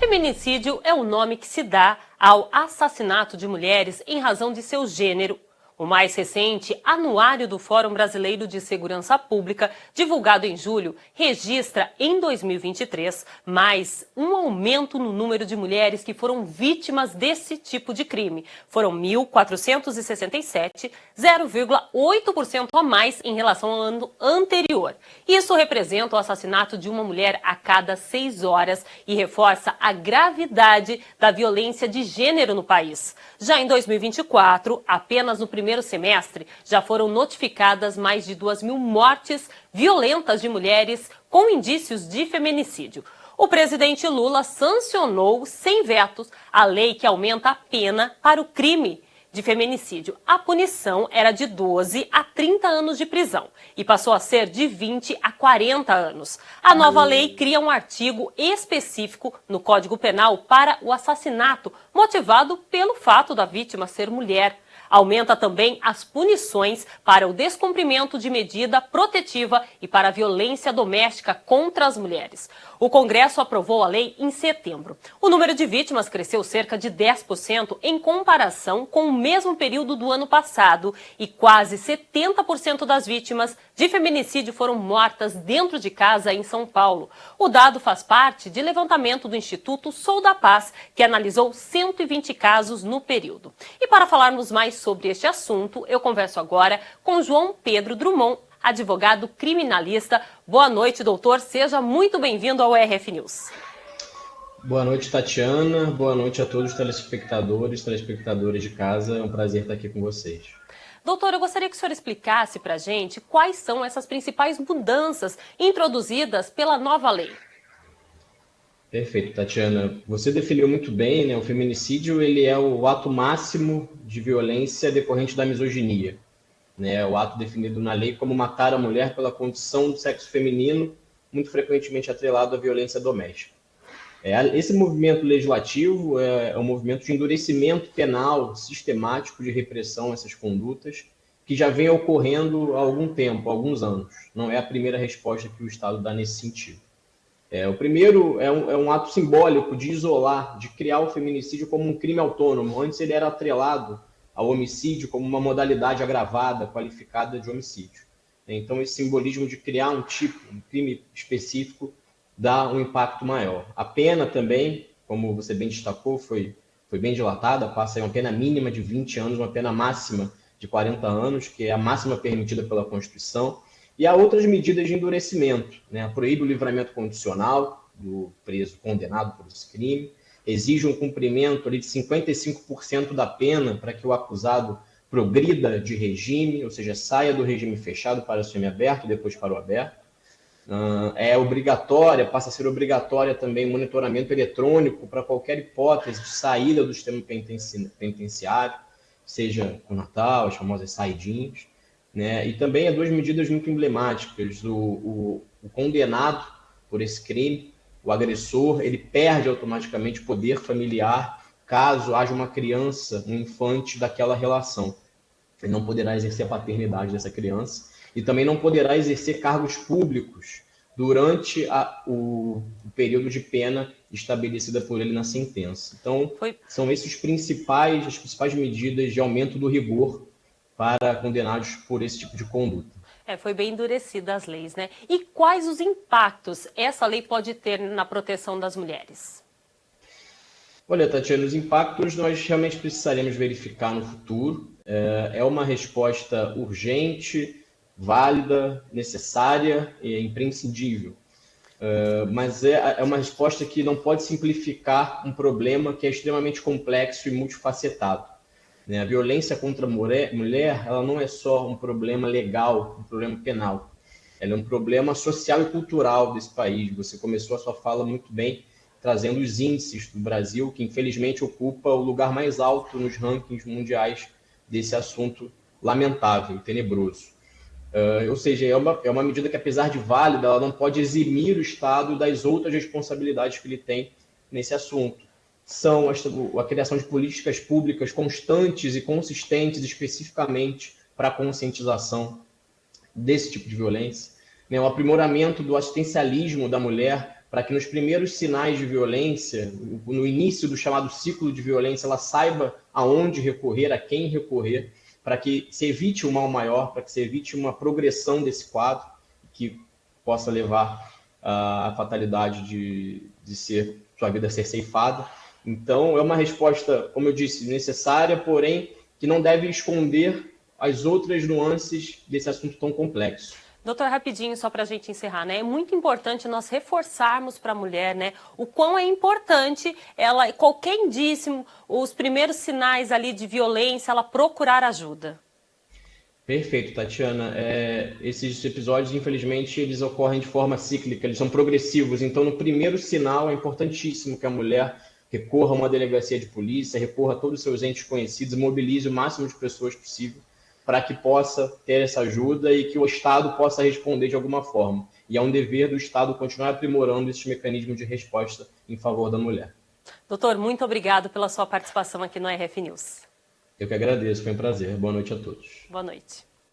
Feminicídio é o nome que se dá ao assassinato de mulheres em razão de seu gênero. O mais recente Anuário do Fórum Brasileiro de Segurança Pública, divulgado em julho, registra em 2023 mais um aumento no número de mulheres que foram vítimas desse tipo de crime. Foram 1.467, 0,8% a mais em relação ao ano anterior. Isso representa o assassinato de uma mulher a cada 6 horas e reforça a gravidade da violência de gênero no país. Já em 2024, apenas no primeiro semestre, já foram notificadas mais de 2.000 mortes violentas de mulheres com indícios de feminicídio. O presidente Lula sancionou, sem vetos, a lei que aumenta a pena para o crime de feminicídio. A punição era de 12 a 30 anos de prisão e passou a ser de 20 a 40 anos. A nova lei cria um artigo específico no Código Penal para o assassinato, motivado pelo fato da vítima ser mulher. Aumenta também as punições para o descumprimento de medida protetiva e para a violência doméstica contra as mulheres. O Congresso aprovou a lei em setembro. O número de vítimas cresceu cerca de 10% em comparação com o mesmo período do ano passado e quase 70% das vítimas de feminicídio foram mortas dentro de casa em São Paulo. O dado faz parte de levantamento do Instituto Sou da Paz, que analisou 120 casos no período. E para falarmos mais sobre este assunto, eu converso agora com João Pedro Drummond, advogado criminalista. Boa noite, doutor. Seja muito bem-vindo ao RF News. Boa noite, Tatiana. Boa noite a todos os telespectadores de casa. É um prazer estar aqui com vocês. Doutor, eu gostaria que o senhor explicasse para a gente quais são essas principais mudanças introduzidas pela nova lei. Perfeito, Tatiana. Você definiu muito bem, né? O feminicídio ele é o ato máximo de violência decorrente da misoginia. Né? O ato definido na lei como matar a mulher pela condição do sexo feminino, muito frequentemente atrelado à violência doméstica. Esse movimento legislativo é um movimento de endurecimento penal sistemático de repressão a essas condutas, que já vem ocorrendo há algum tempo, há alguns anos. Não é a primeira resposta que o Estado dá nesse sentido. O primeiro é um ato simbólico de isolar, de criar o feminicídio como um crime autônomo. Antes ele era atrelado ao homicídio como uma modalidade agravada, qualificada de homicídio. Então esse simbolismo de criar um crime específico, dá um impacto maior. A pena também, como você bem destacou, foi bem dilatada, passa aí uma pena mínima de 20 anos, uma pena máxima de 40 anos, que é a máxima permitida pela Constituição. E há outras medidas de endurecimento, né? Proíbe o livramento condicional do preso condenado por esse crime, exige um cumprimento ali de 55% da pena para que o acusado progrida de regime, ou seja, saia do regime fechado para o semiaberto, depois para o aberto. É obrigatória, passa a ser obrigatória também o monitoramento eletrônico para qualquer hipótese de saída do sistema penitenciário, seja o Natal, as famosas saidinhas. Né? E também há duas medidas muito emblemáticas. O condenado por esse crime, o agressor, ele perde automaticamente o poder familiar caso haja uma criança, um infante daquela relação. Ele não poderá exercer a paternidade dessa criança e também não poderá exercer cargos públicos durante o período de pena estabelecida por ele na sentença. Então, são essas as principais medidas de aumento do rigor para condenados por esse tipo de conduta. Foi bem endurecida as leis, né? E quais os impactos essa lei pode ter na proteção das mulheres? Olha, Tatiana, os impactos nós realmente precisaremos verificar no futuro. É uma resposta urgente, válida, necessária e imprescindível. Mas é uma resposta que não pode simplificar um problema que é extremamente complexo e multifacetado. A violência contra a mulher ela não é só um problema legal, um problema penal. Ela é um problema social e cultural desse país. Você começou a sua fala muito bem, trazendo os índices do Brasil, que infelizmente ocupa o lugar mais alto nos rankings mundiais desse assunto lamentável e tenebroso. Ou seja, é uma medida que, apesar de válida, ela não pode eximir o Estado das outras responsabilidades que ele tem nesse assunto. São a criação de políticas públicas constantes e consistentes especificamente para a conscientização desse tipo de violência, né? O aprimoramento do assistencialismo da mulher para que nos primeiros sinais de violência, no início do chamado ciclo de violência, ela saiba aonde recorrer, a quem recorrer, para que se evite um mal maior, para que se evite uma progressão desse quadro que possa levar à fatalidade de sua vida ser ceifada. Então, é uma resposta, como eu disse, necessária, porém, que não deve esconder as outras nuances desse assunto tão complexo. Doutor, rapidinho, só para a gente encerrar, né? É muito importante nós reforçarmos para a mulher, né, o quão é importante ela, qualquer indício, os primeiros sinais ali de violência, ela procurar ajuda. Perfeito, Tatiana. Esses episódios, infelizmente, eles ocorrem de forma cíclica, eles são progressivos. Então, no primeiro sinal, é importantíssimo que a mulher recorra a uma delegacia de polícia, recorra a todos os seus entes conhecidos, mobilize o máximo de pessoas possível para que possa ter essa ajuda e que o Estado possa responder de alguma forma. E é um dever do Estado continuar aprimorando esses mecanismos de resposta em favor da mulher. Doutor, muito obrigado pela sua participação aqui no RF News. Eu que agradeço, foi um prazer. Boa noite a todos. Boa noite.